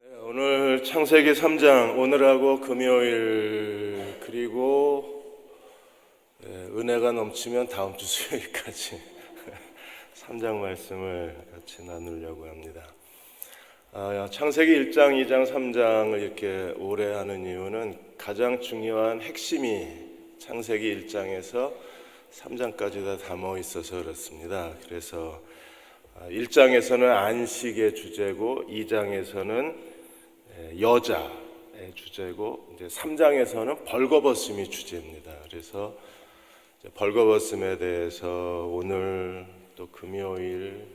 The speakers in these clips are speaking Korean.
오늘 창세기 3장 오늘하고 금요일 그리고 은혜가 넘치면 다음 주 수요일까지 3장 말씀을 같이 나누려고 합니다. 창세기 1장, 2장, 3장을 이렇게 오래 하는 이유는 가장 중요한 핵심이 창세기 1장에서 3장까지 다 담아 있어서 그렇습니다. 그래서 1장에서는 안식의 주제고 2장에서는 여자의 주제고 이제 3장에서는 벌거벗음이 주제입니다. 그래서 벌거벗음에 대해서 오늘 또 금요일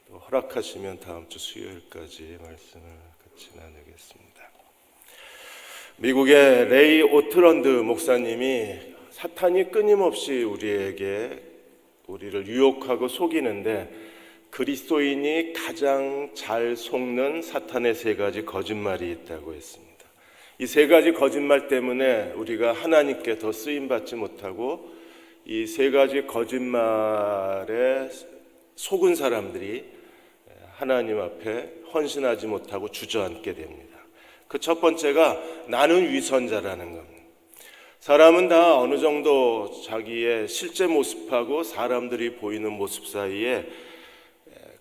또 허락하시면 다음 주 수요일까지 말씀을 같이 나누겠습니다. 미국의 레이 오트런드 목사님이 사탄이 끊임없이 우리를 유혹하고 속이는데 그리스도인이 가장 잘 속는 사탄의 세 가지 거짓말이 있다고 했습니다. 이 세 가지 거짓말 때문에 우리가 하나님께 더 쓰임받지 못하고 이 세 가지 거짓말에 속은 사람들이 하나님 앞에 헌신하지 못하고 주저앉게 됩니다. 그 첫 번째가 나는 위선자라는 겁니다. 사람은 다 어느 정도 자기의 실제 모습하고 사람들이 보이는 모습 사이에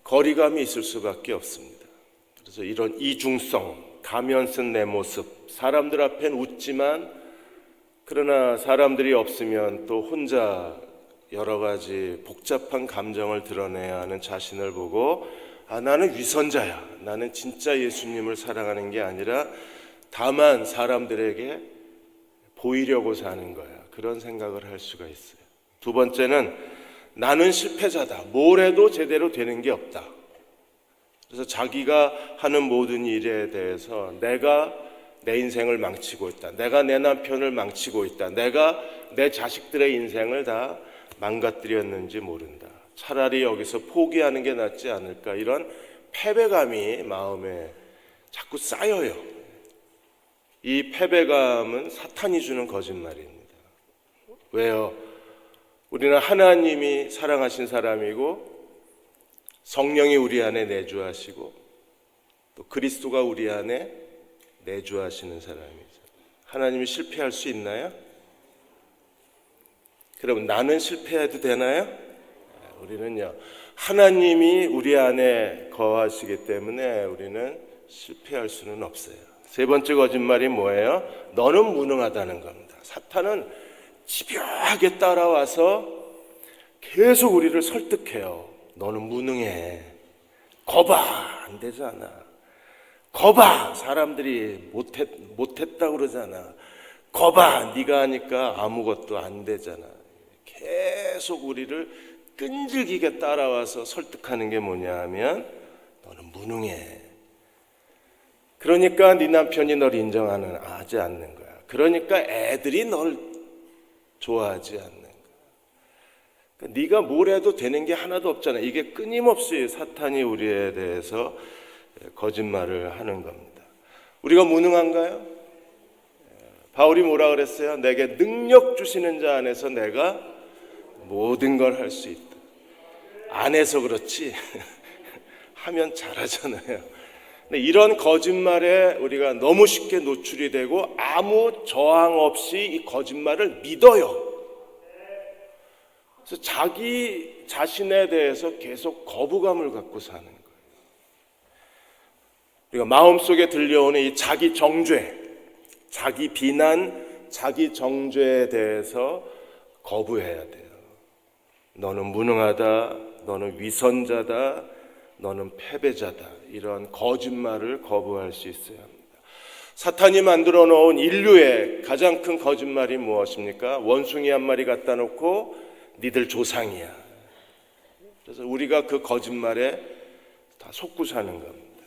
거리감이 있을 수밖에 없습니다. 그래서 이런 이중성, 가면 쓴 내 모습, 사람들 앞엔 웃지만 그러나 사람들이 없으면 또 혼자 여러 가지 복잡한 감정을 드러내야 하는 자신을 보고 나는 위선자야. 나는 진짜 예수님을 사랑하는 게 아니라 다만 사람들에게 보이려고 사는 거야. 그런 생각을 할 수가 있어요. 두 번째는 나는 실패자다. 뭘 해도 제대로 되는 게 없다. 그래서 자기가 하는 모든 일에 대해서 내가 내 인생을 망치고 있다. 내가 내 남편을 망치고 있다. 내가 내 자식들의 인생을 다 망가뜨렸는지 모른다. 차라리 여기서 포기하는 게 낫지 않을까. 이런 패배감이 마음에 자꾸 쌓여요. 이 패배감은 사탄이 주는 거짓말입니다. 왜요? 우리는 하나님이 사랑하신 사람이고 성령이 우리 안에 내주하시고 또 그리스도가 우리 안에 내주하시는 사람이죠. 하나님이 실패할 수 있나요? 그럼 나는 실패해도 되나요? 우리는요, 하나님이 우리 안에 거하시기 때문에 우리는 실패할 수는 없어요. 세 번째 거짓말이 뭐예요? 너는 무능하다는 겁니다. 사탄은 집요하게 따라와서 계속 우리를 설득해요. 너는 무능해. 거봐, 안 되잖아. 거봐, 사람들이 못했다고 그러잖아. 거봐, 네가 하니까 아무것도 안 되잖아. 계속 우리를 끈질기게 따라와서 설득하는 게 뭐냐 하면 너는 무능해. 그러니까 네 남편이 널 인정하지 않는 거야. 그러니까 애들이 널 좋아하지 않는 거야. 그러니까 네가 뭘 해도 되는 게 하나도 없잖아. 이게 끊임없이 사탄이 우리에 대해서 거짓말을 하는 겁니다. 우리가 무능한가요? 바울이 뭐라 그랬어요? 내게 능력 주시는 자 안에서 내가 모든 걸 할 수 있다. 안 해서 그렇지 하면 잘하잖아요. 근데 이런 거짓말에 우리가 너무 쉽게 노출이 되고 아무 저항 없이 이 거짓말을 믿어요. 그래서 자기 자신에 대해서 계속 거부감을 갖고 사는 거예요. 우리가 마음속에 들려오는 이 자기 정죄, 자기 비난, 자기 정죄에 대해서 거부해야 돼요. 너는 무능하다, 너는 위선자다, 너는 패배자다. 이런 거짓말을 거부할 수 있어야 합니다. 사탄이 만들어 놓은 인류의 가장 큰 거짓말이 무엇입니까? 원숭이 한 마리 갖다 놓고 니들 조상이야. 그래서 우리가 그 거짓말에 다 속고 사는 겁니다.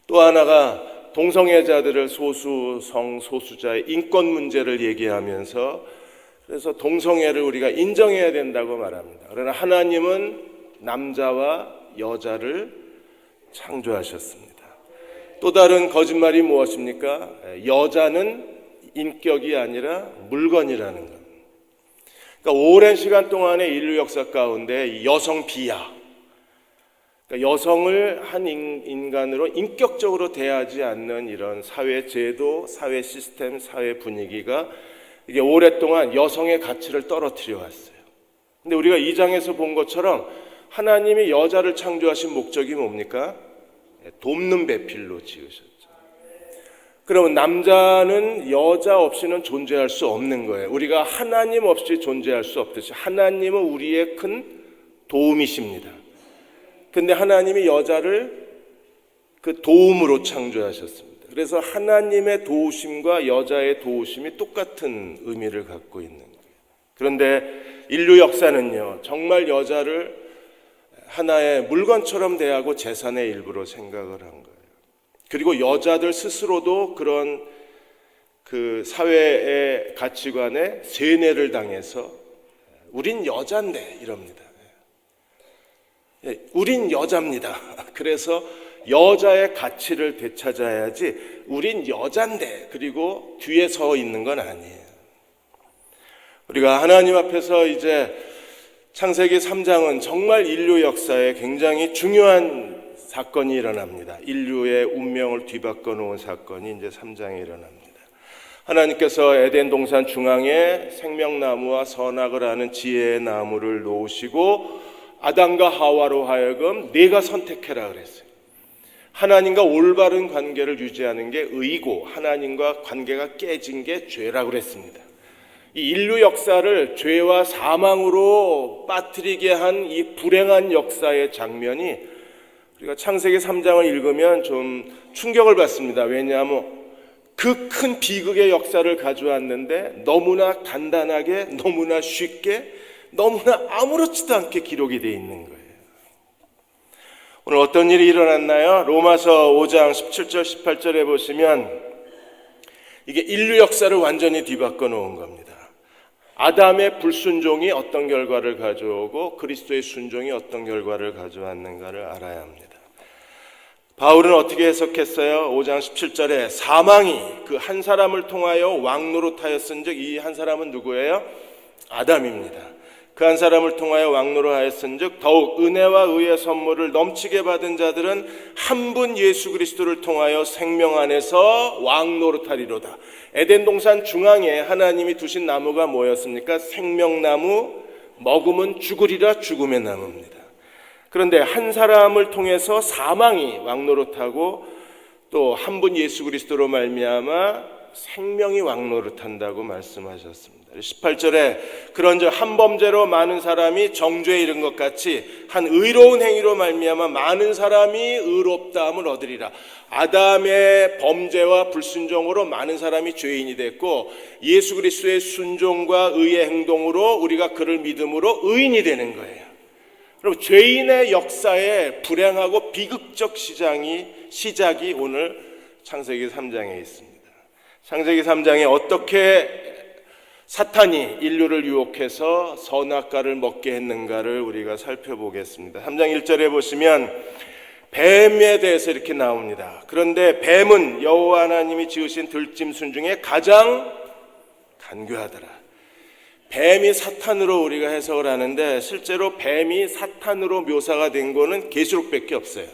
또 하나가 동성애자들을 소수자의 인권 문제를 얘기하면서 그래서 동성애를 우리가 인정해야 된다고 말합니다. 그러나 하나님은 남자와 여자를 창조하셨습니다. 또 다른 거짓말이 무엇입니까? 여자는 인격이 아니라 물건이라는 겁니다. 그러니까 오랜 시간 동안의 인류 역사 가운데 여성 비하, 그러니까 여성을 한 인간으로 인격적으로 대하지 않는 이런 사회 제도, 사회 시스템, 사회 분위기가 이게 오랫동안 여성의 가치를 떨어뜨려 왔어요. 근데 우리가 2장에서 본 것처럼 하나님이 여자를 창조하신 목적이 뭡니까? 돕는 배필로 지으셨죠. 그러면 남자는 여자 없이는 존재할 수 없는 거예요. 우리가 하나님 없이 존재할 수 없듯이 하나님은 우리의 큰 도움이십니다. 근데 하나님이 여자를 그 도움으로 창조하셨습니다. 그래서 하나님의 도우심과 여자의 도우심이 똑같은 의미를 갖고 있는 거예요. 그런데 인류 역사는요, 정말 여자를 하나의 물건처럼 대하고 재산의 일부로 생각을 한 거예요. 그리고 여자들 스스로도 그런 그 사회의 가치관에 세뇌를 당해서 우린 여잔데 이럽니다. 우린 여자입니다. 그래서 여자의 가치를 되찾아야지 우린 여잔데 그리고 뒤에 서 있는 건 아니에요. 우리가 하나님 앞에서 이제 창세기 3장은 정말 인류 역사에 굉장히 중요한 사건이 일어납니다. 인류의 운명을 뒤바꿔 놓은 사건이 이제 3장에 일어납니다. 하나님께서 에덴 동산 중앙에 생명나무와 선악을 아는 지혜의 나무를 놓으시고 아담과 하와로 하여금 네가 선택해라 그랬어요. 하나님과 올바른 관계를 유지하는 게 의고 하나님과 관계가 깨진 게 죄라고 그랬습니다. 이 인류 역사를 죄와 사망으로 빠뜨리게 한 이 불행한 역사의 장면이 우리가 창세기 3장을 읽으면 좀 충격을 받습니다. 왜냐하면 그 큰 비극의 역사를 가져왔는데 너무나 간단하게, 너무나 쉽게, 너무나 아무렇지도 않게 기록이 되어 있는 거예요. 오늘 어떤 일이 일어났나요? 로마서 5장 17절 18절에 보시면 이게 인류 역사를 완전히 뒤바꿔 놓은 겁니다. 아담의 불순종이 어떤 결과를 가져오고 그리스도의 순종이 어떤 결과를 가져왔는가를 알아야 합니다. 바울은 어떻게 해석했어요? 5장 17절에 사망이 그 한 사람을 통하여 왕노릇하였은즉 이 한 사람은 누구예요? 아담입니다. 그 한 사람을 통하여 왕노릇하였은즉 더욱 은혜와 의의 선물을 넘치게 받은 자들은 한 분 예수 그리스도를 통하여 생명 안에서 왕노릇하리로다. 에덴 동산 중앙에 하나님이 두신 나무가 뭐였습니까? 생명나무, 먹으면 죽으리라 죽음의 나무입니다. 그런데 한 사람을 통해서 사망이 왕노릇하고 또 한 분 예수 그리스도로 말미암아 생명이 왕노릇한다고 말씀하셨습니다. 18절에 그런즉 한 범죄로 많은 사람이 정죄에 이른 것 같이 한 의로운 행위로 말미암아 많은 사람이 의롭다함을 얻으리라. 아담의 범죄와 불순종으로 많은 사람이 죄인이 됐고 예수 그리스도의 순종과 의의 행동으로 우리가 그를 믿음으로 의인이 되는 거예요. 그럼 죄인의 역사의 불행하고 비극적 시작이 오늘 창세기 3장에 있습니다. 창세기 3장에 어떻게 사탄이 인류를 유혹해서 선악과를 먹게 했는가를 우리가 살펴보겠습니다. 3장 1절에 보시면 뱀에 대해서 이렇게 나옵니다. 그런데 뱀은 여호와 하나님이 지으신 들짐승 중에 가장 간교하더라. 뱀이 사탄으로 우리가 해석을 하는데 실제로 뱀이 사탄으로 묘사가 된 거는 계시록밖에 없어요.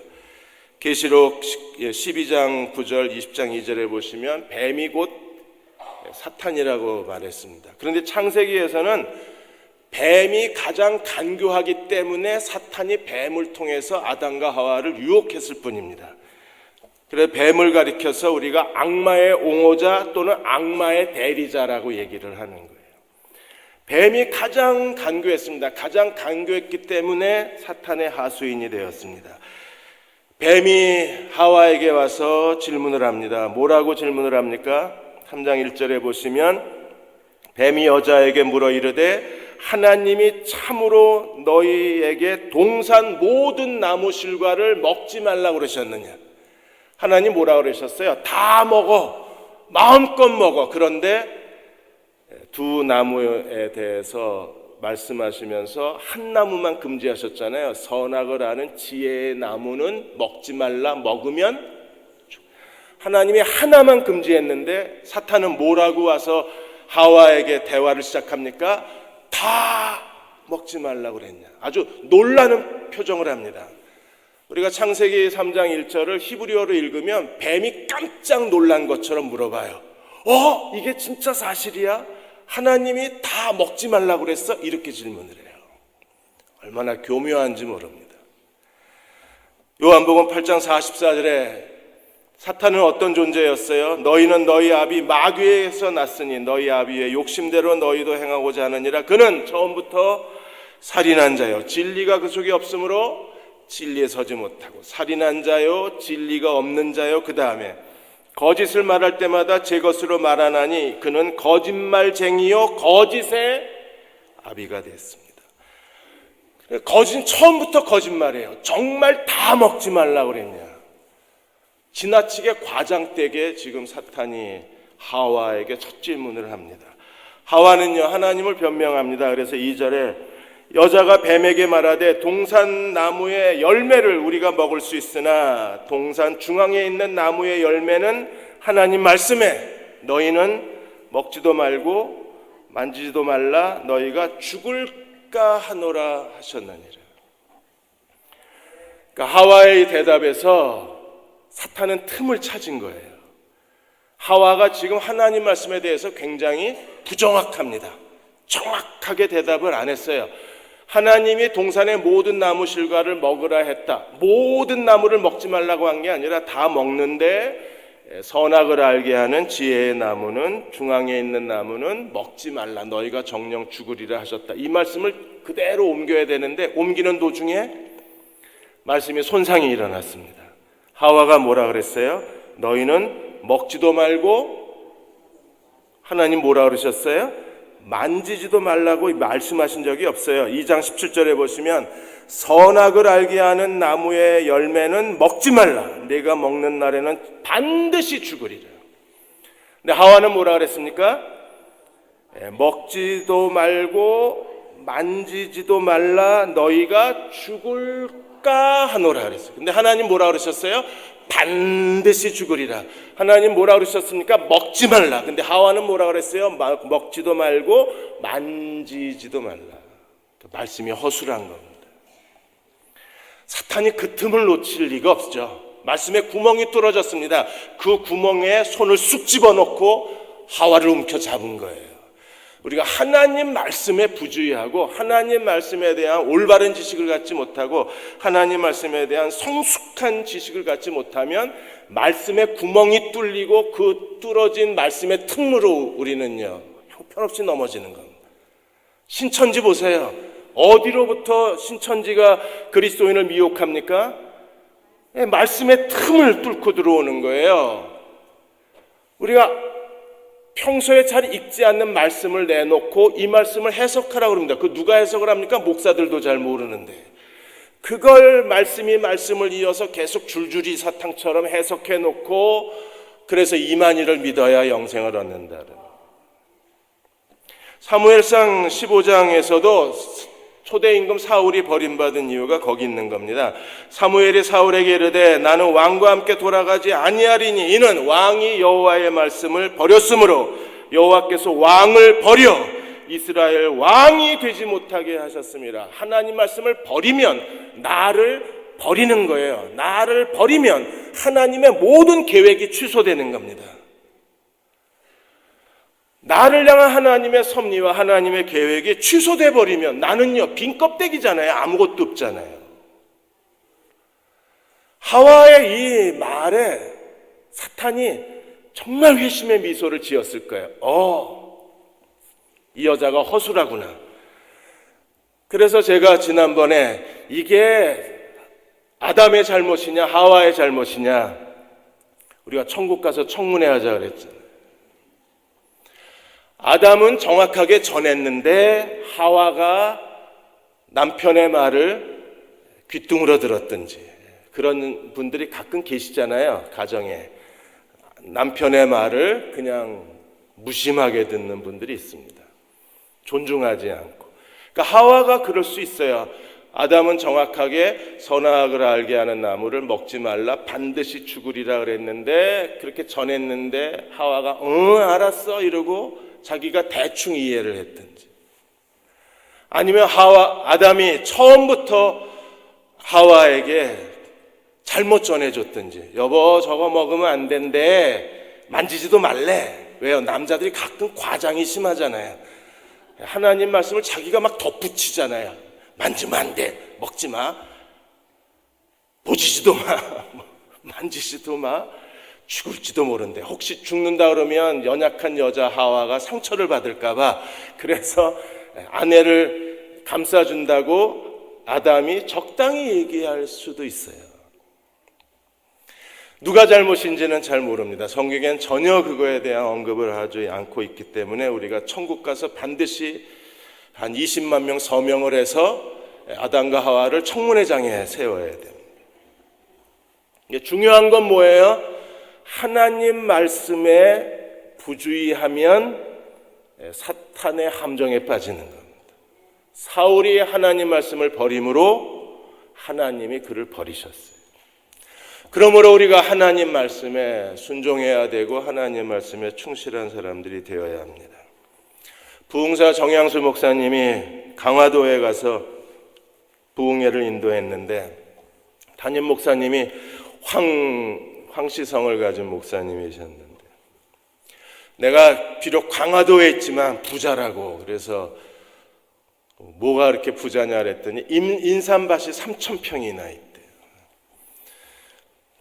계시록 12장 9절 20장 2절에 보시면 뱀이 곧 사탄이라고 말했습니다. 그런데 창세기에서는 뱀이 가장 간교하기 때문에 사탄이 뱀을 통해서 아담과 하와를 유혹했을 뿐입니다. 그래서 뱀을 가리켜서 우리가 악마의 옹호자 또는 악마의 대리자라고 얘기를 하는 거예요. 뱀이 가장 간교했습니다. 가장 간교했기 때문에 사탄의 하수인이 되었습니다. 뱀이 하와에게 와서 질문을 합니다. 뭐라고 질문을 합니까? 3장 1절에 보시면 뱀이 여자에게 물어 이르되 하나님이 참으로 너희에게 동산 모든 나무 실과를 먹지 말라고 그러셨느냐? 하나님 뭐라고 그러셨어요? 다 먹어. 마음껏 먹어. 그런데 두 나무에 대해서 말씀하시면서 한 나무만 금지하셨잖아요. 선악을 아는 지혜의 나무는 먹지 말라. 먹으면 하나님이 하나만 금지했는데 사탄은 뭐라고 와서 하와에게 대화를 시작합니까? 다 먹지 말라고 그랬냐? 아주 놀라는 표정을 합니다. 우리가 창세기 3장 1절을 히브리어로 읽으면 뱀이 깜짝 놀란 것처럼 물어봐요. 이게 진짜 사실이야? 하나님이 다 먹지 말라고 그랬어? 이렇게 질문을 해요. 얼마나 교묘한지 모릅니다. 요한복음 8장 44절에 사탄은 어떤 존재였어요? 너희는 너희 아비 마귀에서 났으니 너희 아비의 욕심대로 너희도 행하고자 하느니라. 그는 처음부터 살인한 자요, 진리가 그 속에 없으므로 진리에 서지 못하고, 살인한 자요, 진리가 없는 자요. 그 다음에 거짓을 말할 때마다 제 것으로 말하나니 그는 거짓말쟁이요 거짓의 아비가 됐습니다. 거짓은 처음부터 거짓말이에요. 정말 다 먹지 말라고 그랬냐? 지나치게 과장되게 지금 사탄이 하와에게 첫 질문을 합니다. 하와는요, 하나님을 변명합니다. 그래서 2절에 여자가 뱀에게 말하되 동산 나무의 열매를 우리가 먹을 수 있으나 동산 중앙에 있는 나무의 열매는 하나님 말씀에 너희는 먹지도 말고 만지지도 말라 너희가 죽을까 하노라 하셨느니라. 그러니까 하와의 대답에서 사탄은 틈을 찾은 거예요. 하와가 지금 하나님 말씀에 대해서 굉장히 부정확합니다. 정확하게 대답을 안 했어요. 하나님이 동산의 모든 나무 실과를 먹으라 했다. 모든 나무를 먹지 말라고 한 게 아니라 다 먹는데 선악을 알게 하는 지혜의 나무는, 중앙에 있는 나무는 먹지 말라. 너희가 정령 죽으리라 하셨다. 이 말씀을 그대로 옮겨야 되는데 옮기는 도중에 말씀이 손상이 일어났습니다. 하와가 뭐라 그랬어요? 너희는 먹지도 말고, 하나님 뭐라 그러셨어요? 만지지도 말라고 말씀하신 적이 없어요. 2장 17절에 보시면 선악을 알게 하는 나무의 열매는 먹지 말라. 내가 먹는 날에는 반드시 죽으리라. 근데 하와는 뭐라 그랬습니까? 먹지도 말고 만지지도 말라. 너희가 죽을까 하노라 그랬어요. 근데 하나님 뭐라 그러셨어요? 반드시 죽으리라. 하나님 뭐라 그러셨습니까? 먹지 말라. 근데 하와는 뭐라 그랬어요? 먹지도 말고 만지지도 말라. 말씀이 허술한 겁니다. 사탄이 그 틈을 놓칠 리가 없죠. 말씀에 구멍이 뚫어졌습니다. 그 구멍에 손을 쑥 집어넣고 하와를 움켜 잡은 거예요. 우리가 하나님 말씀에 부주의하고 하나님 말씀에 대한 올바른 지식을 갖지 못하고 하나님 말씀에 대한 성숙한 지식을 갖지 못하면 말씀에 구멍이 뚫리고 그 뚫어진 말씀의 틈으로 우리는요 형편없이 넘어지는 겁니다. 신천지 보세요. 어디로부터 신천지가 그리스도인을 미혹합니까? 말씀의 틈을 뚫고 들어오는 거예요. 우리가 평소에 잘 읽지 않는 말씀을 내놓고 이 말씀을 해석하라고 합니다. 그 누가 해석을 합니까? 목사들도 잘 모르는데. 그걸 말씀을 이어서 계속 줄줄이 사탕처럼 해석해 놓고 그래서 이만희를 믿어야 영생을 얻는다. 사무엘상 15장에서도 초대 임금 사울이 버림받은 이유가 거기 있는 겁니다. 사무엘이 사울에게 이르되 나는 왕과 함께 돌아가지 아니하리니 이는 왕이 여호와의 말씀을 버렸으므로 여호와께서 왕을 버려 이스라엘 왕이 되지 못하게 하셨습니다. 하나님 말씀을 버리면 나를 버리는 거예요. 나를 버리면 하나님의 모든 계획이 취소되는 겁니다. 나를 향한 하나님의 섭리와 하나님의 계획이 취소돼 버리면 나는요 빈 껍데기잖아요. 아무것도 없잖아요. 하와의 이 말에 사탄이 정말 회심의 미소를 지었을 거예요. 이 여자가 허술하구나. 그래서 제가 지난번에 이게 아담의 잘못이냐 하와의 잘못이냐 우리가 천국 가서 청문회하자 그랬잖아요. 아담은 정확하게 전했는데 하와가 남편의 말을 귓등으로 들었든지 그런 분들이 가끔 계시잖아요. 가정에 남편의 말을 그냥 무심하게 듣는 분들이 있습니다. 존중하지 않고. 그러니까 하와가 그럴 수 있어요. 아담은 정확하게 선악을 알게 하는 나무를 먹지 말라 반드시 죽으리라 그랬는데 그렇게 전했는데 하와가 알았어 이러고 자기가 대충 이해를 했든지 아니면 아담이 처음부터 하와에게 잘못 전해줬든지, 여보 저거 먹으면 안 된대, 만지지도 말래. 왜요? 남자들이 가끔 과장이 심하잖아요. 하나님 말씀을 자기가 막 덧붙이잖아요. 만지면 안 돼, 먹지 마, 보지지도 마, 만지지도 마, 죽을지도 모른대. 혹시 죽는다 그러면 연약한 여자 하와가 상처를 받을까봐, 그래서 아내를 감싸준다고 아담이 적당히 얘기할 수도 있어요. 누가 잘못인지는 잘 모릅니다. 성경엔 전혀 그거에 대한 언급을 하지 않고 있기 때문에 우리가 천국 가서 반드시 한 20만 명 서명을 해서 아담과 하와를 청문회장에 세워야 됩니다. 중요한 건 뭐예요? 하나님 말씀에 부주의하면 사탄의 함정에 빠지는 겁니다. 사울이 하나님 말씀을 버림으로 하나님이 그를 버리셨어요. 그러므로 우리가 하나님 말씀에 순종해야 되고 하나님 말씀에 충실한 사람들이 되어야 합니다. 부흥사 정양수 목사님이 강화도에 가서 부흥회를 인도했는데, 담임 목사님이 황시성을 가진 목사님이셨는데, 내가 비록 강화도에 있지만 부자라고, 그래서 뭐가 그렇게 부자냐 그랬더니 인삼밭이 3,000평이나 있대요.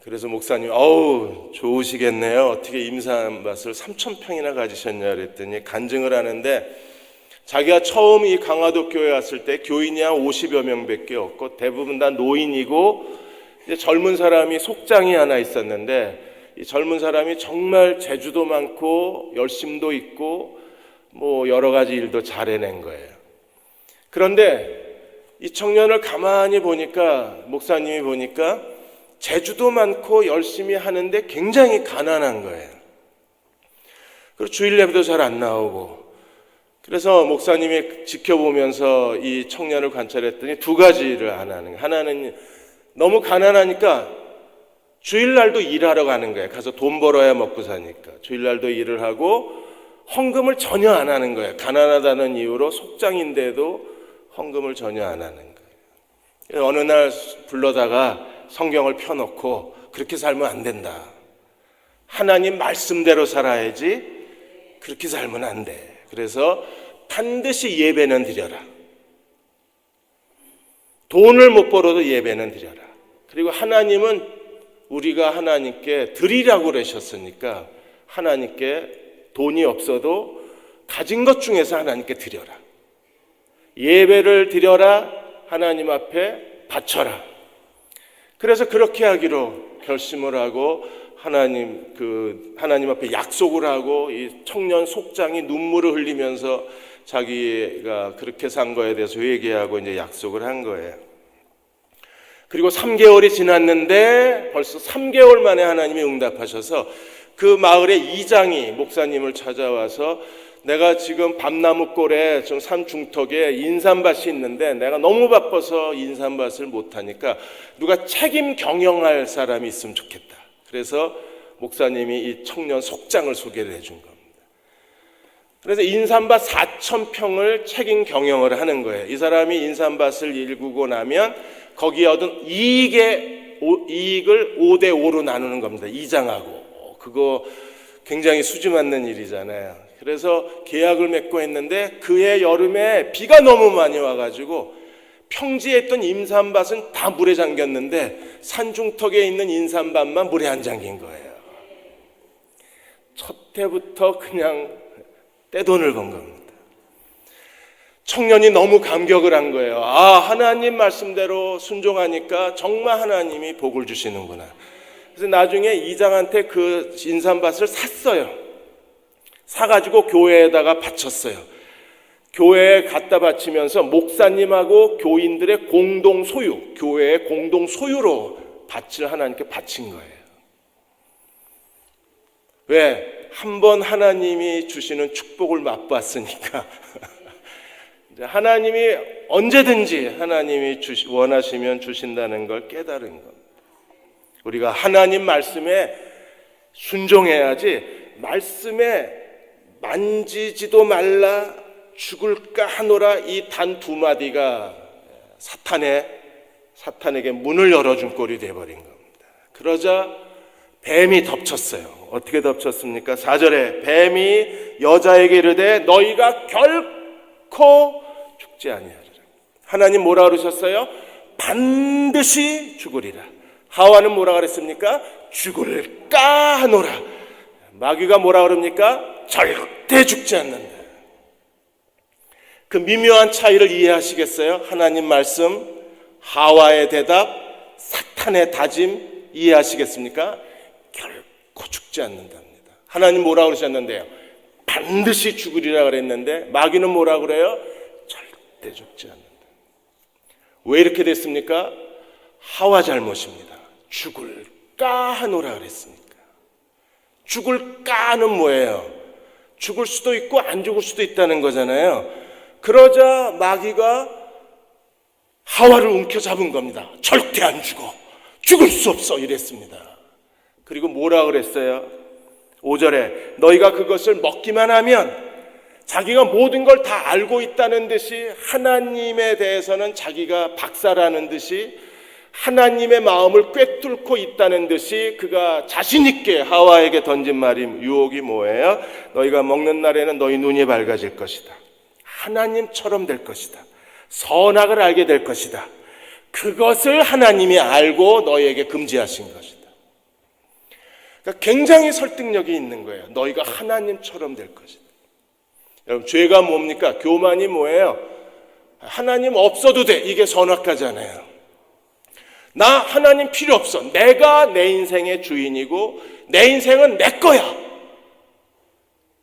그래서 목사님, 어우 좋으시겠네요, 어떻게 인삼밭을 3,000평이나 가지셨냐 그랬더니 간증을 하는데, 자기가 처음 이 강화도 교회 왔을 때 교인이 한 50여 명밖에 없고 대부분 다 노인이고, 이제 젊은 사람이 속장이 하나 있었는데, 이 젊은 사람이 정말 재주도 많고 열심도 있고 뭐 여러 가지 일도 잘 해낸 거예요. 그런데 이 청년을 가만히 보니까, 목사님이 보니까 재주도 많고 열심히 하는데 굉장히 가난한 거예요. 그리고 주일 예배도 잘 안 나오고. 그래서 목사님이 지켜보면서 이 청년을 관찰했더니 두 가지를 안 하는 거예요. 하나는 너무 가난하니까 주일날도 일하러 가는 거예요. 가서 돈 벌어야 먹고 사니까 주일날도 일을 하고 헌금을 전혀 안 하는 거예요. 가난하다는 이유로 속장인데도 헌금을 전혀 안 하는 거예요. 어느 날 불러다가 성경을 펴놓고, 그렇게 살면 안 된다, 하나님 말씀대로 살아야지, 그렇게 살면 안 돼. 그래서 반드시 예배는 드려라. 돈을 못 벌어도 예배는 드려라. 그리고 하나님은 우리가 하나님께 드리라고 그러셨으니까 하나님께 돈이 없어도 가진 것 중에서 하나님께 드려라. 예배를 드려라. 하나님 앞에 바쳐라. 그래서 그렇게 하기로 결심을 하고 하나님 앞에 약속을 하고, 이 청년 속장이 눈물을 흘리면서 자기가 그렇게 산 거에 대해서 회개하고 이제 약속을 한 거예요. 그리고 3개월이 지났는데 벌써 3개월 만에 하나님이 응답하셔서 그 마을의 이장이 목사님을 찾아와서, 내가 지금 밤나무골에 좀 산 중턱에 인삼밭이 있는데 내가 너무 바빠서 인삼밭을 못하니까 누가 책임 경영할 사람이 있으면 좋겠다. 그래서 목사님이 이 청년 속장을 소개를 해준 겁니다. 그래서 인삼밭 4,000평을 책임 경영을 하는 거예요. 이 사람이 인삼밭을 일구고 나면 거기에 얻은 이익을 5대5로 나누는 겁니다. 이장하고. 그거 굉장히 수지 맞는 일이잖아요. 그래서 계약을 맺고 했는데 그해 여름에 비가 너무 많이 와가지고 평지에 있던 인삼밭은 다 물에 잠겼는데 산중턱에 있는 인삼밭만 물에 안 잠긴 거예요. 첫 해부터 그냥 떼돈을 번 겁니다. 청년이 너무 감격을 한 거예요. 아, 하나님 말씀대로 순종하니까 정말 하나님이 복을 주시는구나. 그래서 나중에 이장한테 그 인삼밭을 샀어요. 사가지고 교회에다가 바쳤어요. 교회에 갖다 바치면서 목사님하고 교인들의 공동 소유, 교회의 공동 소유로 밭을 하나님께 바친 거예요. 왜? 한번 하나님이 주시는 축복을 맛봤으니까 하나님이 언제든지 하나님이 원하시면 주신다는 걸 깨달은 겁니다. 우리가 하나님 말씀에 순종해야지, 말씀에 만지지도 말라, 죽을까 하노라, 이 단 두 마디가 사탄에게 문을 열어준 꼴이 되어버린 겁니다. 그러자 뱀이 덮쳤어요. 어떻게 덮쳤습니까? 4절에 뱀이 여자에게 이르되 너희가 결코 죽지 아니하리라. 하나님 뭐라 그러셨어요? 반드시 죽으리라. 하와는 뭐라 그랬습니까? 죽을까 하노라. 마귀가 뭐라 그럽니까? 절대 죽지 않는다. 그 미묘한 차이를 이해하시겠어요? 하나님 말씀, 하와의 대답, 사탄의 다짐 이해하시겠습니까? 결코 죽지 않는답니다. 하나님 뭐라 그러셨는데요? 반드시 죽으리라 그랬는데 마귀는 뭐라 그래요? 절대 죽지 않는다. 왜 이렇게 됐습니까? 하와 잘못입니다. 죽을까 하노라 그랬으니까. 죽을까는 뭐예요? 죽을 수도 있고 안 죽을 수도 있다는 거잖아요. 그러자 마귀가 하와를 움켜잡은 겁니다. 절대 안 죽어. 죽을 수 없어 이랬습니다. 그리고 뭐라 그랬어요? 5절에 너희가 그것을 먹기만 하면 자기가 모든 걸 다 알고 있다는 듯이 하나님에 대해서는 자기가 박사라는 듯이 하나님의 마음을 꿰뚫고 있다는 듯이 그가 자신 있게 하와에게 던진 말이 유혹이 뭐예요? 너희가 먹는 날에는 너희 눈이 밝아질 것이다. 하나님처럼 될 것이다. 선악을 알게 될 것이다. 그것을 하나님이 알고 너희에게 금지하신 것이다. 그러니까 굉장히 설득력이 있는 거예요. 너희가 하나님처럼 될 것이다. 여러분, 죄가 뭡니까? 교만이 뭐예요? 하나님 없어도 돼. 이게 선악하잖아요. 나 하나님 필요 없어. 내가 내 인생의 주인이고 내 인생은 내 거야.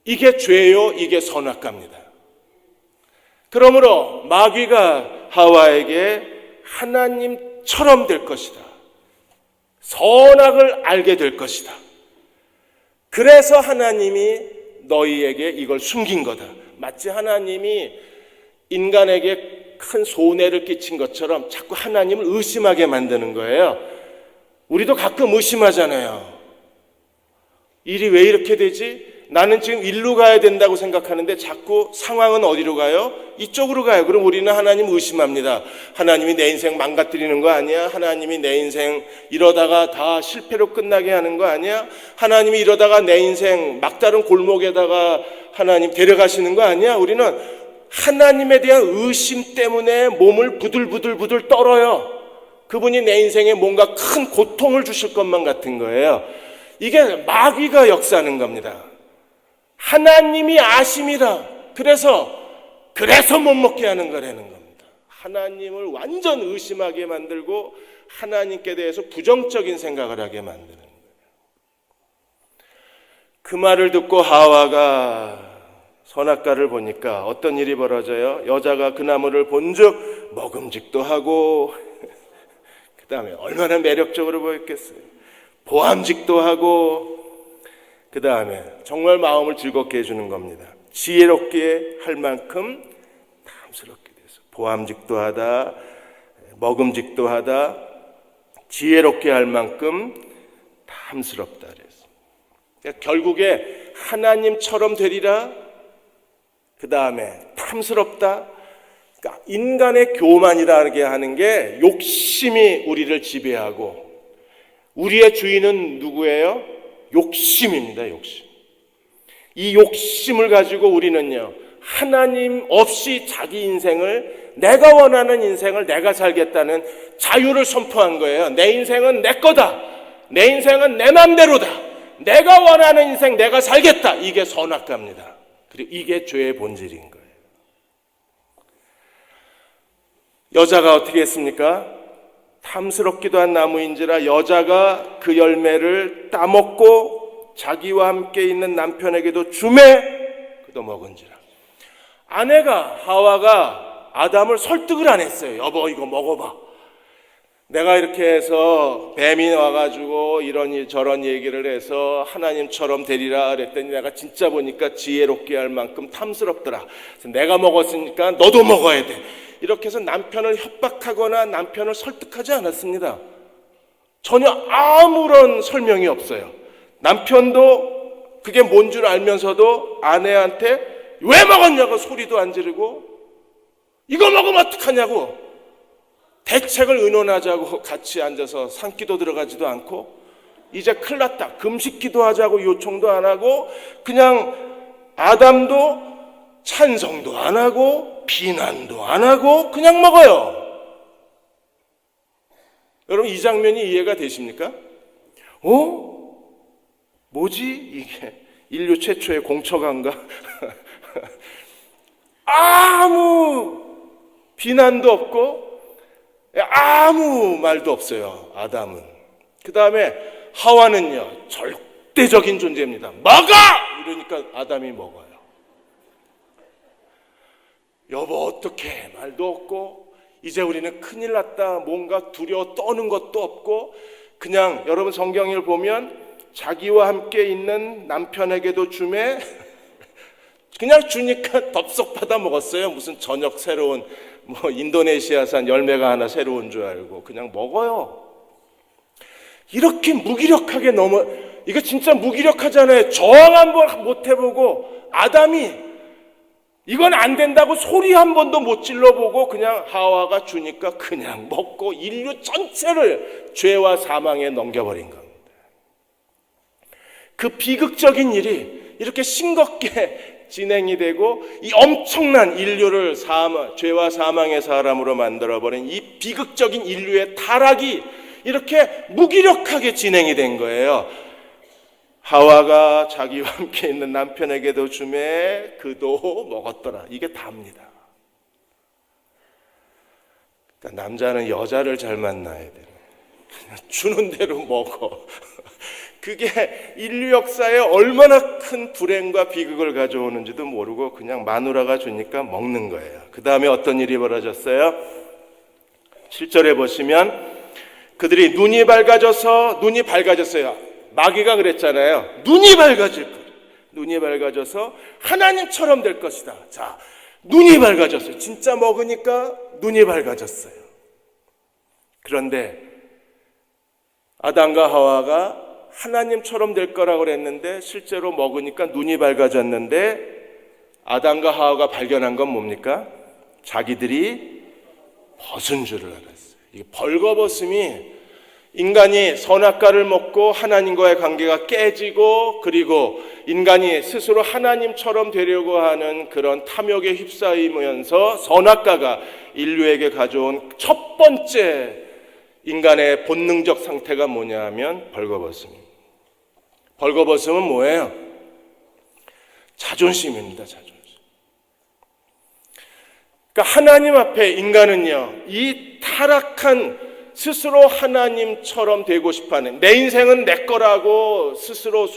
이게 죄요. 이게 선악합니다. 그러므로 마귀가 하와에게 하나님처럼 될 것이다. 선악을 알게 될 것이다. 그래서 하나님이 너희에게 이걸 숨긴 거다. 마치 하나님이 인간에게 큰 손해를 끼친 것처럼 자꾸 하나님을 의심하게 만드는 거예요. 우리도 가끔 의심하잖아요. 일이 왜 이렇게 되지? 나는 지금 일로 가야 된다고 생각하는데 자꾸 상황은 어디로 가요? 이쪽으로 가요. 그럼 우리는 하나님 의심합니다. 하나님이 내 인생 망가뜨리는 거 아니야? 하나님이 내 인생 이러다가 다 실패로 끝나게 하는 거 아니야? 하나님이 이러다가 내 인생 막다른 골목에다가 하나님 데려가시는 거 아니야? 우리는 하나님에 대한 의심 때문에 몸을 부들부들 떨어요. 그분이 내 인생에 뭔가 큰 고통을 주실 것만 같은 거예요. 이게 마귀가 역사하는 겁니다. 하나님이 아심이라. 그래서 못 먹게 하는 거라는 겁니다. 하나님을 완전 의심하게 만들고 하나님께 대해서 부정적인 생각을 하게 만드는 거예요. 그 말을 듣고 하와가 선악과를 보니까 어떤 일이 벌어져요? 여자가 그 나무를 본즉 먹음직도 하고 그 다음에 얼마나 매력적으로 보였겠어요. 보암직도 하고 그 다음에 정말 마음을 즐겁게 해주는 겁니다. 지혜롭게 할 만큼 탐스럽게 돼서 보암직도 하다, 먹음직도 하다, 지혜롭게 할 만큼 탐스럽다 그랬어요. 그러니까 결국에 하나님처럼 되리라, 그 다음에 탐스럽다. 그러니까 인간의 교만이라게 하는 게 욕심이 우리를 지배하고, 우리의 주인은 누구예요? 욕심입니다. 욕심. 이 욕심을 가지고 우리는요, 하나님 없이 자기 인생을, 내가 원하는 인생을 내가 살겠다는 자유를 선포한 거예요. 내 인생은 내 거다. 내 인생은 내 맘대로다. 내가 원하는 인생 내가 살겠다. 이게 선악과입니다. 그리고 이게 죄의 본질인 거예요. 여자가 어떻게 했습니까? 탐스럽기도 한 나무인지라 여자가 그 열매를 따먹고 자기와 함께 있는 남편에게도 주매 그도 먹은지라. 아내가 하와가 아담을 설득을 안 했어요. 여보 이거 먹어봐. 내가 이렇게 해서 뱀이 와가지고 이러니 저런 얘기를 해서 하나님처럼 되리라 그랬더니 내가 진짜 보니까 지혜롭게 할 만큼 탐스럽더라. 그래서 내가 먹었으니까 너도 먹어야 돼. 이렇게 해서 남편을 협박하거나 남편을 설득하지 않았습니다. 전혀 아무런 설명이 없어요. 남편도 그게 뭔 줄 알면서도 아내한테 왜 먹었냐고 소리도 안 지르고 이거 먹으면 어떡하냐고 대책을 의논하자고 같이 앉아서 산기도 들어가지도 않고 이제 큰일 났다. 금식 기도하자고 요청도 안 하고 그냥 아담도 찬성도 안 하고 비난도 안 하고 그냥 먹어요. 여러분 이 장면이 이해가 되십니까? 뭐지 이게? 인류 최초의 공처가인가? 아무 비난도 없고 아무 말도 없어요. 아담은. 그 다음에 하와는요 절대적인 존재입니다. 먹어! 이러니까 아담이 먹어요. 여보 어떡해 말도 없고 이제 우리는 큰일 났다 뭔가 두려워 떠는 것도 없고 그냥 여러분 성경을 보면 자기와 함께 있는 남편에게도 주매 그냥 주니까 덥석 받아 먹었어요. 무슨 저녁 새로운 뭐 인도네시아산 열매가 하나 새로운 줄 알고 그냥 먹어요. 이렇게 무기력하게 이거 진짜 무기력하잖아요. 저항 한번 못 해보고 아담이 이건 안 된다고 소리 한 번도 못 질러보고 그냥 하와가 주니까 그냥 먹고 인류 전체를 죄와 사망에 넘겨버린 겁니다. 그 비극적인 일이 이렇게 싱겁게 진행이 되고 이 엄청난 인류를 죄와 사망의 사람으로 만들어버린 이 비극적인 인류의 타락이 이렇게 무기력하게 진행이 된 거예요. 하와가 자기와 함께 있는 남편에게도 주매 그도 먹었더라. 이게 답니다. 그러니까 남자는 여자를 잘 만나야 돼요. 그냥 주는 대로 먹어. 그게 인류 역사에 얼마나 큰 불행과 비극을 가져오는지도 모르고 그냥 마누라가 주니까 먹는 거예요. 그 다음에 어떤 일이 벌어졌어요? 7절에 보시면 그들이 눈이 밝아졌어요. 마귀가 그랬잖아요. 눈이 밝아질 거예요. 눈이 밝아져서 하나님처럼 될 것이다. 자, 눈이 밝아졌어요. 진짜 먹으니까 눈이 밝아졌어요. 그런데 아담과 하와가 하나님처럼 될 거라고 그랬는데 실제로 먹으니까 눈이 밝아졌는데 아담과 하와가 발견한 건 뭡니까? 자기들이 벗은 줄을 알았어요. 이게 벌거벗음이 인간이 선악과를 먹고 하나님과의 관계가 깨지고 그리고 인간이 스스로 하나님처럼 되려고 하는 그런 탐욕에 휩싸이면서 선악과가 인류에게 가져온 첫 번째 인간의 본능적 상태가 뭐냐 하면 벌거벗음입니다. 벌거벗음은 뭐예요? 자존심입니다. 자존심. 그러니까 하나님 앞에 인간은요 이 타락한 스스로 하나님처럼 되고 싶어하는 내 인생은 내 거라고 스스로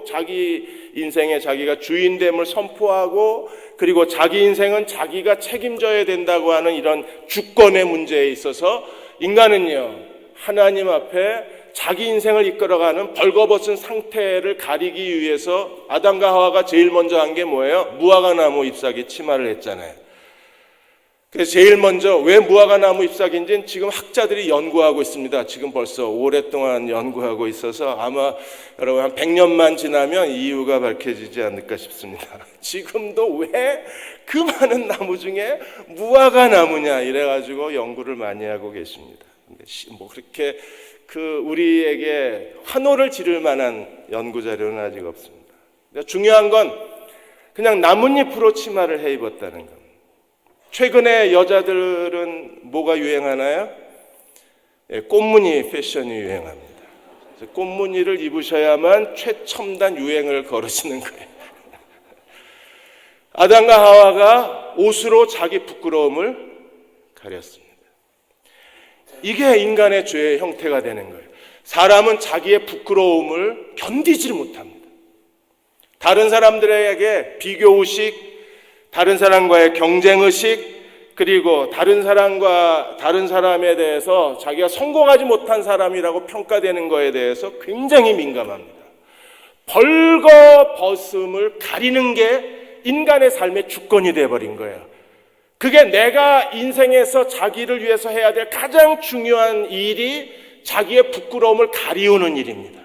자기 인생에 자기가 주인됨을 선포하고 그리고 자기 인생은 자기가 책임져야 된다고 하는 이런 주권의 문제에 있어서 인간은요 하나님 앞에 자기 인생을 이끌어가는 벌거벗은 상태를 가리기 위해서 아담과 하와가 제일 먼저 한 게 뭐예요? 무화과 나무 잎사귀 치마를 했잖아요. 그래서 제일 먼저 왜 무화과 나무 잎사귀인지는 지금 학자들이 연구하고 있습니다. 지금 벌써 오랫동안 연구하고 있어서 아마 여러분 한 100년만 지나면 이유가 밝혀지지 않을까 싶습니다. 지금도 왜 그 많은 나무 중에 무화과 나무냐 이래가지고 연구를 많이 하고 계십니다. 뭐 그렇게 우리에게 환호를 지를 만한 연구 자료는 아직 없습니다. 중요한 건 그냥 나뭇잎으로 치마를 해 입었다는 겁니다. 최근에 여자들은 뭐가 유행하나요? 꽃무늬 패션이 유행합니다. 꽃무늬를 입으셔야만 최첨단 유행을 걸으시는 거예요. 아담과 하와가 옷으로 자기 부끄러움을 가렸습니다. 이게 인간의 죄의 형태가 되는 거예요. 사람은 자기의 부끄러움을 견디질 못합니다. 다른 사람들에게 비교의식, 다른 사람과의 경쟁의식, 그리고 다른 사람에 대해서 자기가 성공하지 못한 사람이라고 평가되는 거에 대해서 굉장히 민감합니다. 벌거벗음을 가리는 게 인간의 삶의 주권이 되어버린 거예요. 그게 내가 인생에서 자기를 위해서 해야 될 가장 중요한 일이 자기의 부끄러움을 가리우는 일입니다.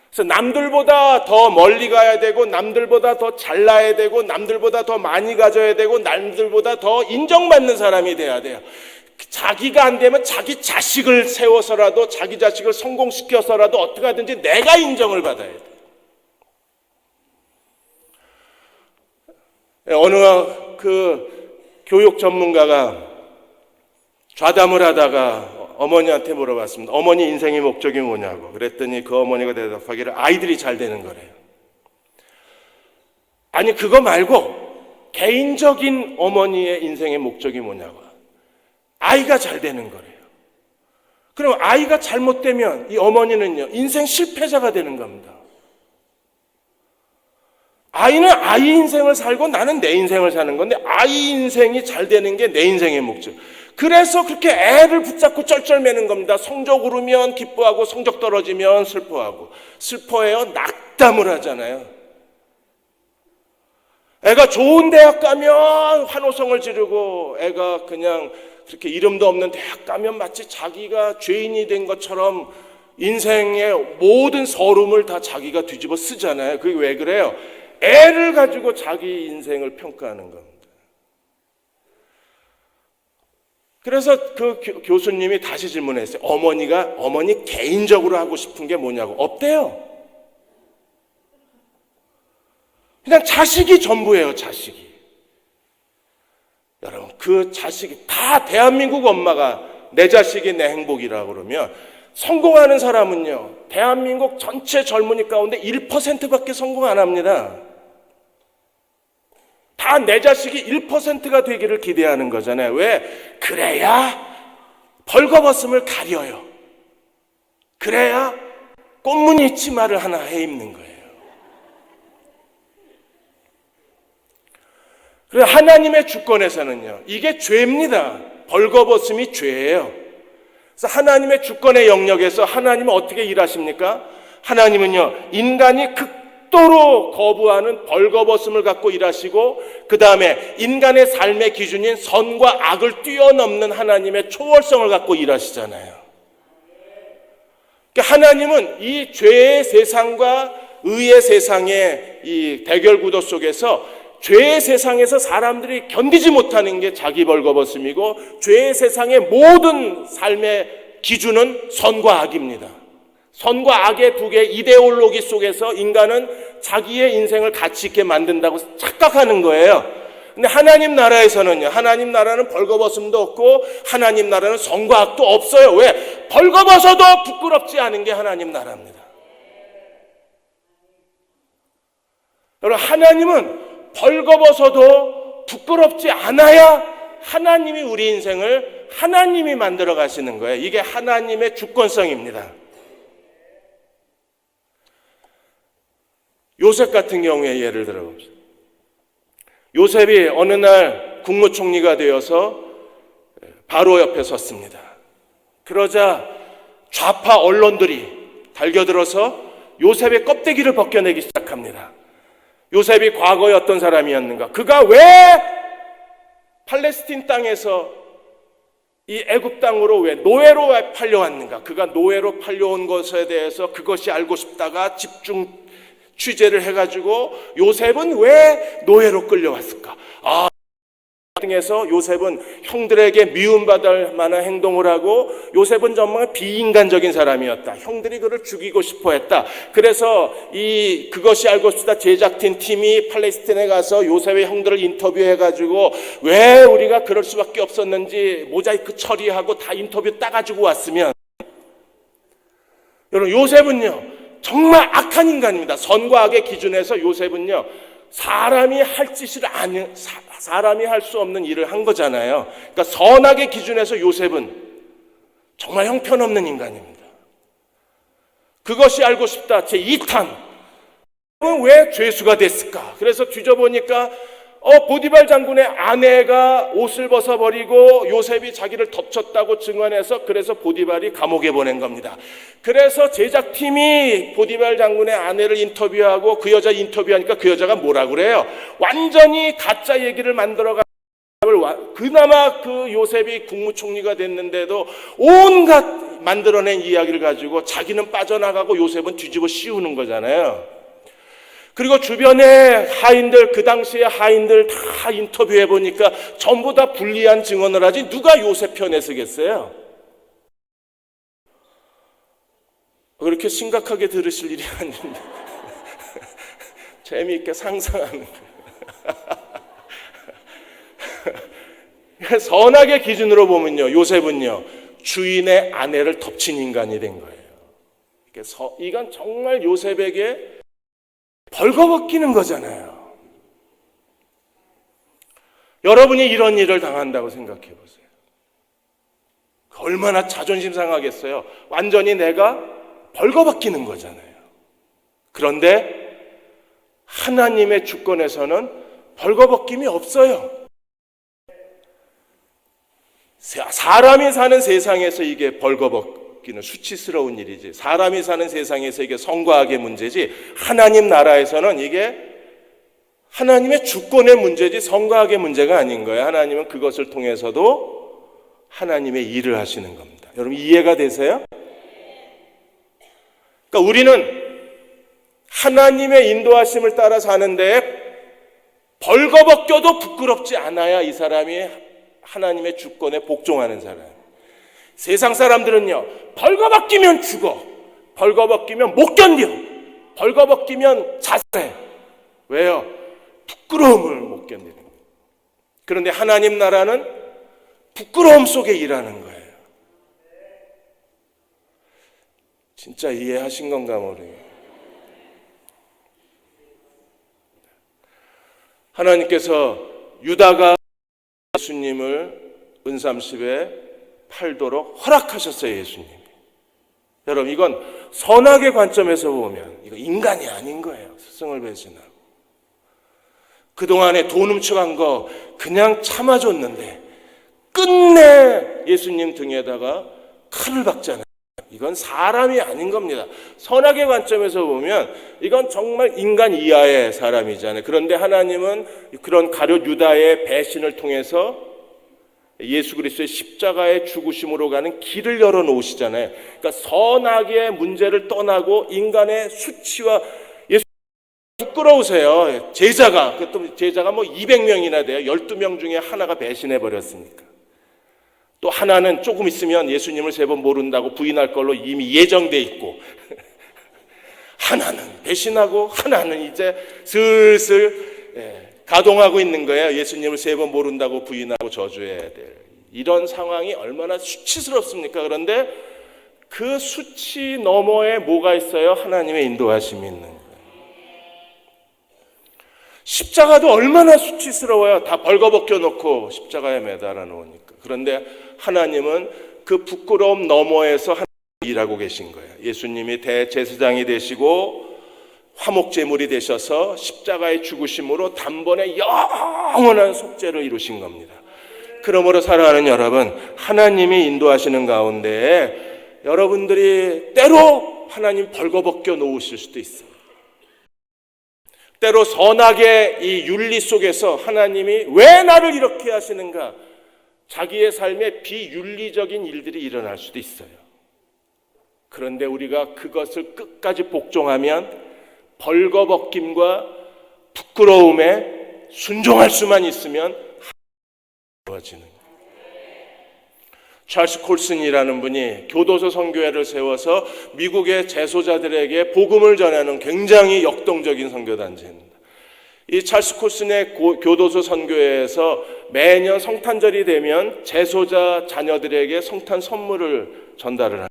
그래서 남들보다 더 멀리 가야 되고 남들보다 더 잘나야 되고 남들보다 더 많이 가져야 되고 남들보다 더 인정받는 사람이 돼야 돼요. 자기가 안 되면 자기 자식을 세워서라도 자기 자식을 성공시켜서라도 어떻게 하든지 내가 인정을 받아야 돼. 어느 그 교육 전문가가 좌담을 하다가 어머니한테 물어봤습니다. 어머니 인생의 목적이 뭐냐고. 그랬더니 그 어머니가 대답하기를 아이들이 잘 되는 거래요. 아니 그거 말고 개인적인 어머니의 인생의 목적이 뭐냐고. 아이가 잘 되는 거래요. 그럼 아이가 잘못되면 이 어머니는요 인생 실패자가 되는 겁니다. 아이는 아이 인생을 살고 나는 내 인생을 사는 건데 아이 인생이 잘 되는 게 내 인생의 목적. 그래서 그렇게 애를 붙잡고 쩔쩔매는 겁니다. 성적 오르면 기뻐하고 성적 떨어지면 슬퍼하고. 슬퍼해요? 낙담을 하잖아요. 애가 좋은 대학 가면 환호성을 지르고 애가 그냥 그렇게 이름도 없는 대학 가면 마치 자기가 죄인이 된 것처럼 인생의 모든 서름을 다 자기가 뒤집어 쓰잖아요. 그게 왜 그래요? 애를 가지고 자기 인생을 평가하는 겁니다. 그래서 그 교수님이 다시 질문했어요. 어머니 개인적으로 하고 싶은 게 뭐냐고. 없대요. 그냥 자식이 전부예요, 자식이. 여러분, 그 자식이 다 대한민국 엄마가 내 자식이 내 행복이라고 그러면 성공하는 사람은요, 대한민국 전체 젊은이 가운데 1%밖에 성공 안 합니다. 다 내 자식이 1%가 되기를 기대하는 거잖아요. 왜? 그래야 벌거벗음을 가려요. 그래야 꽃무늬 치마를 하나 해 입는 거예요. 그래서 하나님의 주권에서는요, 이게 죄입니다. 벌거벗음이 죄예요. 그래서 하나님의 주권의 영역에서 하나님은 어떻게 일하십니까? 하나님은요, 인간이 극도로 거부하는 벌거벗음을 갖고 일하시고, 그 다음에 인간의 삶의 기준인 선과 악을 뛰어넘는 하나님의 초월성을 갖고 일하시잖아요. 그러니까 하나님은 이 죄의 세상과 의의 세상의 이 대결 구도 속에서 죄의 세상에서 사람들이 견디지 못하는 게 자기 벌거벗음이고, 죄의 세상의 모든 삶의 기준은 선과 악입니다. 선과 악의 두 개의 이데올로기 속에서 인간은 자기의 인생을 가치 있게 만든다고 착각하는 거예요. 근데 하나님 나라에서는요, 하나님 나라는 벌거벗음도 없고 하나님 나라는 선과 악도 없어요. 왜? 벌거벗어도 부끄럽지 않은 게 하나님 나라입니다. 여러분, 하나님은 벌거벗어도 부끄럽지 않아야 하나님이 우리 인생을 하나님이 만들어 가시는 거예요. 이게 하나님의 주권성입니다. 요셉 같은 경우에 예를 들어봅시다. 요셉이 어느 날 국무총리가 되어서 바로 옆에 섰습니다. 그러자 좌파 언론들이 달겨들어서 요셉의 껍데기를 벗겨내기 시작합니다. 요셉이 과거에 어떤 사람이었는가? 그가 왜 팔레스틴 땅에서 이 애굽 땅으로 왜 노예로 팔려왔는가? 그가 노예로 팔려온 것에 대해서 그것이 알고 싶다가 집중 취재를 해가지고 요셉은 왜 노예로 끌려왔을까? 등에서 요셉은 형들에게 미움받을 만한 행동을 하고 요셉은 정말 비인간적인 사람이었다. 형들이 그를 죽이고 싶어 했다. 그래서 그것이 알고 싶다 제작팀 팀이 팔레스틴에 가서 요셉의 형들을 인터뷰해가지고 왜 우리가 그럴 수밖에 없었는지 모자이크 처리하고 다 인터뷰 따가지고 왔으면, 여러분, 요셉은요 정말 악한 인간입니다. 선과 악의 기준에서 요셉은요 사람이 할 짓을 사람이 할 수 없는 일을 한 거잖아요. 그러니까 선악의 기준에서 요셉은 정말 형편없는 인간입니다. 그것이 알고 싶다 제2탄 왜 죄수가 됐을까? 그래서 뒤져보니까 보디발 장군의 아내가 옷을 벗어버리고 요셉이 자기를 덮쳤다고 증언해서 그래서 보디발이 감옥에 보낸 겁니다. 그래서 제작팀이 보디발 장군의 아내를 인터뷰하고 그 여자 인터뷰하니까 그 여자가 뭐라고 그래요? 완전히 가짜 얘기를 만들어가 그나마 그 요셉이 국무총리가 됐는데도 온갖 만들어낸 이야기를 가지고 자기는 빠져나가고 요셉은 뒤집어 씌우는 거잖아요. 그리고 주변의 하인들, 그 당시의 하인들 다 인터뷰해 보니까 전부 다 불리한 증언을 하지 누가 요셉 편에 서겠어요? 그렇게 심각하게 들으실 일이 아닌데 재미있게 상상하는 거예요. 선악의 기준으로 보면요, 요셉은요 주인의 아내를 덮친 인간이 된 거예요. 이건 정말 요셉에게 벌거벗기는 거잖아요. 여러분이 이런 일을 당한다고 생각해 보세요. 얼마나 자존심 상하겠어요. 완전히 내가 벌거벗기는 거잖아요. 그런데 하나님의 주권에서는 벌거벗김이 없어요. 사람이 사는 세상에서 이게 벌거벗기는 수치스러운 일이지, 사람이 사는 세상에서 이게 성과학의 문제지, 하나님 나라에서는 이게 하나님의 주권의 문제지 성과학의 문제가 아닌 거예요. 하나님은 그것을 통해서도 하나님의 일을 하시는 겁니다. 여러분 이해가 되세요? 그러니까 우리는 하나님의 인도하심을 따라 사는데 벌거벗겨도 부끄럽지 않아야 이 사람이 하나님의 주권에 복종하는 사람. 세상 사람들은요, 벌거벗기면 죽어, 벌거벗기면 못 견뎌, 벌거벗기면 자살해. 왜요? 부끄러움을 못 견디는 거예요. 그런데 하나님 나라는 부끄러움 속에 일하는 거예요. 진짜 이해하신 건가 모르겠어요. 하나님께서 유다가 예수님을 은삼십에 팔도록 허락하셨어요. 예수님이. 여러분 이건 선악의 관점에서 보면 이거 인간이 아닌 거예요. 스승을 배신하고 그동안에 돈 훔쳐간 거 그냥 참아줬는데 끝내 예수님 등에다가 칼을 박잖아요. 이건 사람이 아닌 겁니다. 선악의 관점에서 보면 이건 정말 인간 이하의 사람이잖아요. 그런데 하나님은 그런 가룟 유다의 배신을 통해서 예수 그리스도의 십자가의 죽으심으로 가는 길을 열어놓으시잖아요. 그러니까 선악의 문제를 떠나고 인간의 수치와 예수 부끄러우세요. 제자가 그것도 제자가 뭐 200명이나 돼요. 12명 중에 하나가 배신해 버렸으니까. 또 하나는 조금 있으면 예수님을 3번 모른다고 부인할 걸로 이미 예정돼 있고 하나는 배신하고 하나는 이제 슬슬 가동하고 있는 거예요. 예수님을 3번 모른다고 부인하고 저주해야 될 이런 상황이 얼마나 수치스럽습니까? 그런데 그 수치 너머에 뭐가 있어요? 하나님의 인도하심이 있는 거예요. 십자가도 얼마나 수치스러워요. 다 벌거벗겨 놓고 십자가에 매달아 놓으니까. 그런데 하나님은 그 부끄러움 너머에서 일하고 계신 거예요. 예수님이 대제사장이 되시고 화목제물이 되셔서 십자가의 죽으심으로 단번에 영원한 속죄를 이루신 겁니다. 그러므로 사랑하는 여러분, 하나님이 인도하시는 가운데 여러분들이 때로 하나님 벌거벗겨 놓으실 수도 있어요. 때로 선악의 이 윤리 속에서 하나님이 왜 나를 이렇게 하시는가, 자기의 삶에 비윤리적인 일들이 일어날 수도 있어요. 그런데 우리가 그것을 끝까지 복종하면 벌거벗김과 부끄러움에 순종할 수만 있으면 하나님이 거예요. 찰스 콜슨이라는 분이 교도소 선교회를 세워서 미국의 재소자들에게 복음을 전하는 굉장히 역동적인 선교단체입니다. 이 찰스 콜슨의 교도소 선교회에서 매년 성탄절이 되면 재소자 자녀들에게 성탄 선물을 전달을 합니다.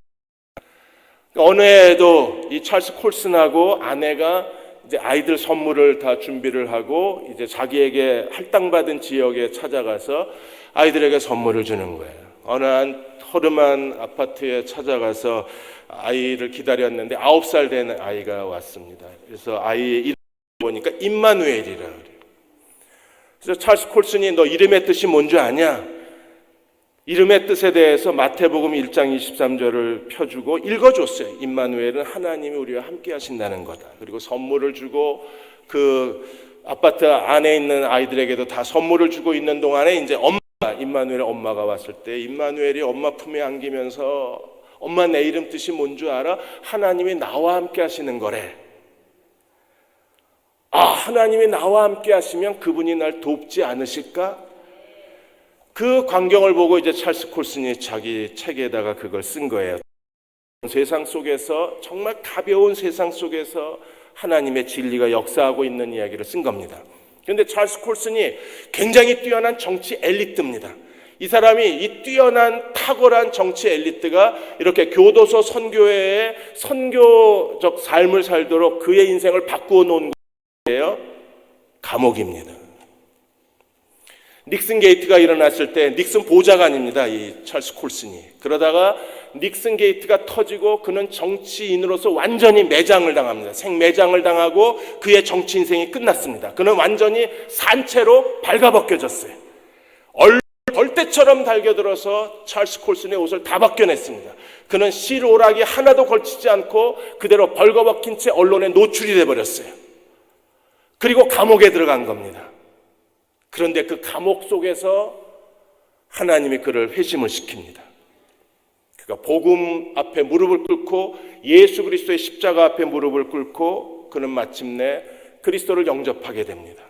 어느 해에도 이 찰스 콜슨하고 아내가 이제 아이들 선물을 다 준비를 하고 이제 자기에게 할당받은 지역에 찾아가서 아이들에게 선물을 주는 거예요. 어느 한 허름한 아파트에 찾아가서 아이를 기다렸는데 9살 된 아이가 왔습니다. 그래서 아이의 이름을 보니까 임마누엘이라 그래요. 그래서 찰스 콜슨이 너 이름의 뜻이 뭔지 아냐? 이름의 뜻에 대해서 마태복음 1장 23절을 펴주고 읽어줬어요. 임마누엘은 하나님이 우리와 함께 하신다는 거다. 그리고 선물을 주고 그 아파트 안에 있는 아이들에게도 다 선물을 주고 있는 동안에 이제 임마누엘의 엄마가 왔을 때 임마누엘이 엄마 품에 안기면서 엄마 내 이름 뜻이 뭔 줄 알아? 하나님이 나와 함께 하시는 거래. 하나님이 나와 함께 하시면 그분이 날 돕지 않으실까? 그 광경을 보고 이제 찰스 콜슨이 자기 책에다가 그걸 쓴 거예요. 세상 속에서, 정말 가벼운 세상 속에서 하나님의 진리가 역사하고 있는 이야기를 쓴 겁니다. 그런데 찰스 콜슨이 굉장히 뛰어난 정치 엘리트입니다. 이 사람이 이 뛰어난 탁월한 정치 엘리트가 이렇게 교도소 선교회의 선교적 삶을 살도록 그의 인생을 바꾸어 놓은 거예요. 감옥입니다. 닉슨 게이트가 일어났을 때 닉슨 보좌관입니다. 이 찰스 콜슨이. 그러다가 닉슨 게이트가 터지고 그는 정치인으로서 완전히 매장을 당합니다. 생매장을 당하고 그의 정치 인생이 끝났습니다. 그는 완전히 산채로 발가벗겨졌어요. 벌떼처럼 달겨들어서 찰스 콜슨의 옷을 다 벗겨냈습니다. 그는 실오락이 하나도 걸치지 않고 그대로 벌거벗긴 채 언론에 노출이 돼버렸어요. 그리고 감옥에 들어간 겁니다. 그런데 그 감옥 속에서 하나님이 그를 회심을 시킵니다. 그가 복음 앞에 무릎을 꿇고 예수 그리스도의 십자가 앞에 무릎을 꿇고 그는 마침내 그리스도를 영접하게 됩니다.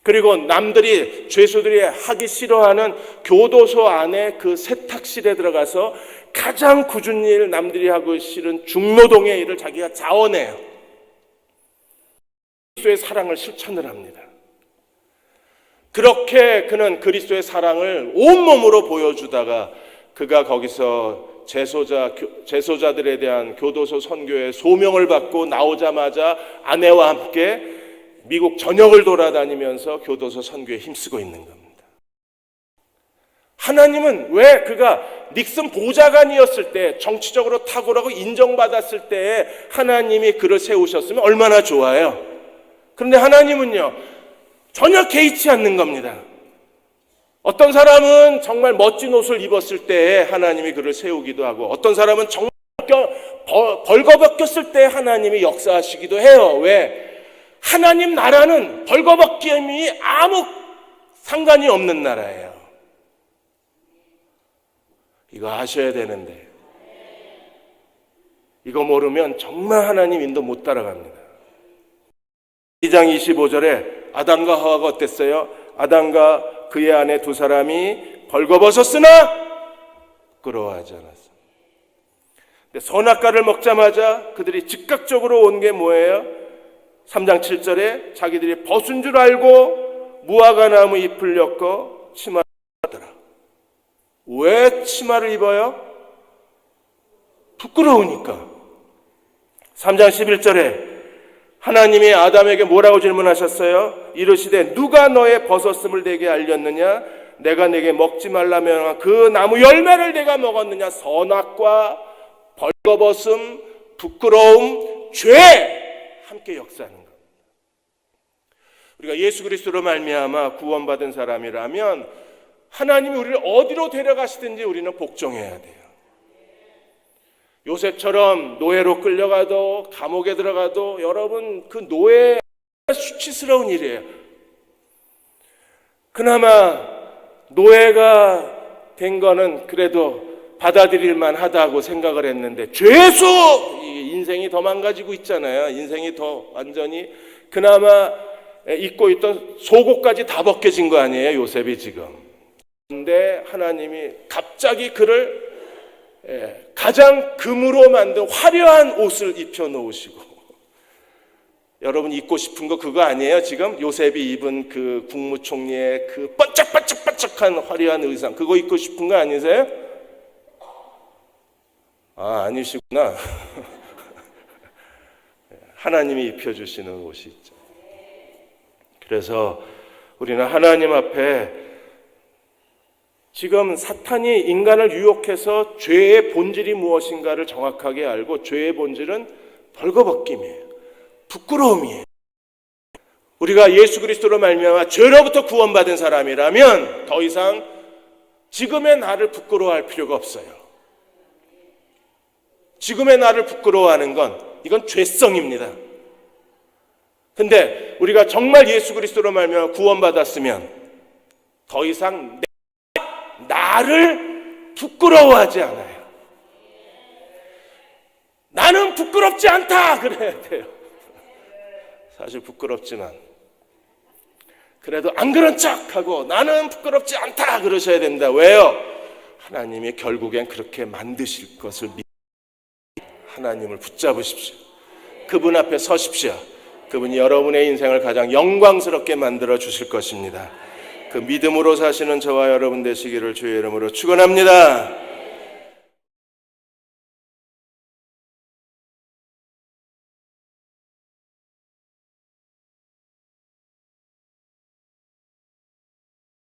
그리고 남들이, 죄수들이 하기 싫어하는 교도소 안에 그 세탁실에 들어가서 가장 굳은 일, 남들이 하기 싫은 중노동의 일을 자기가 자원해요. 그리스도의 사랑을 실천을 합니다. 그렇게 그는 그리스도의 사랑을 온몸으로 보여주다가 그가 거기서 재소자들에 대한 교도소 선교의 소명을 받고 나오자마자 아내와 함께 미국 전역을 돌아다니면서 교도소 선교에 힘쓰고 있는 겁니다. 하나님은 왜 그가 닉슨 보좌관이었을 때, 정치적으로 탁월하고 인정받았을 때에 하나님이 그를 세우셨으면 얼마나 좋아요. 그런데 하나님은요, 전혀 개의치 않는 겁니다. 어떤 사람은 정말 멋진 옷을 입었을 때에 하나님이 그를 세우기도 하고, 어떤 사람은 정말 벌거벗겼을 때 하나님이 역사하시기도 해요. 왜? 하나님 나라는 벌거벗김이 아무 상관이 없는 나라예요. 이거 아셔야 되는데, 이거 모르면 정말 하나님 인도 못 따라갑니다. 2장 25절에 아담과 하와가 어땠어요? 아담과 그의 아내 두 사람이 벌거벗었으나 부끄러워하지 않았습니다. 근데 선악과를 먹자마자 그들이 즉각적으로 온 게 뭐예요? 3장 7절에 자기들이 벗은 줄 알고 무화과 나무 잎을 엮어 치마를 입더라. 왜 치마를 입어요? 부끄러우니까. 3장 11절에 하나님이 아담에게 뭐라고 질문하셨어요? 이르시되 누가 너의 벗었음을 내게 알렸느냐? 내가 내게 먹지 말라 명한 그 나무 열매를 내가 먹었느냐? 선악과, 벌거벗음, 부끄러움, 죄 함께 역사하는 겁니다. 우리가 예수 그리스도로 말미암아 구원받은 사람이라면 하나님이 우리를 어디로 데려가시든지 우리는 복종해야 돼요. 요셉처럼 노예로 끌려가도 감옥에 들어가도 여러분 그 노예 수치스러운 일이에요. 그나마 노예가 된 거는 그래도 받아들일만 하다고 생각을 했는데 죄수! 인생이 더 망가지고 있잖아요. 인생이 더 완전히 그나마 입고 있던 속옷까지 다 벗겨진 거 아니에요, 요셉이 지금. 그런데 하나님이 갑자기 그를 가장 금으로 만든 화려한 옷을 입혀 놓으시고, 여러분 입고 싶은 거 그거 아니에요? 지금 요셉이 입은 그 국무총리의 그 반짝반짝반짝한 화려한 의상, 그거 입고 싶은 거 아니세요? 아니시구나. 하나님이 입혀주시는 옷이 있죠. 그래서 우리는 하나님 앞에 지금 사탄이 인간을 유혹해서 죄의 본질이 무엇인가를 정확하게 알고, 죄의 본질은 벌거벗김이에요. 부끄러움이에요. 우리가 예수 그리스도로 말미암아 죄로부터 구원받은 사람이라면 더 이상 지금의 나를 부끄러워할 필요가 없어요. 지금의 나를 부끄러워하는 건 이건 죄성입니다. 근데 우리가 정말 예수 그리스도로 말미암아 구원받았으면 더 이상 나를 부끄러워하지 않아요. 나는 부끄럽지 않다 그래야 돼요. 사실 부끄럽지만 그래도 안 그런 척하고 나는 부끄럽지 않다 그러셔야 됩니다. 왜요? 하나님이 결국엔 그렇게 만드실 것을 하나님을 붙잡으십시오. 그분 앞에 서십시오. 그분이 여러분의 인생을 가장 영광스럽게 만들어 주실 것입니다. 그 믿음으로 사시는 저와 여러분 되시기를 주의 이름으로 축원합니다.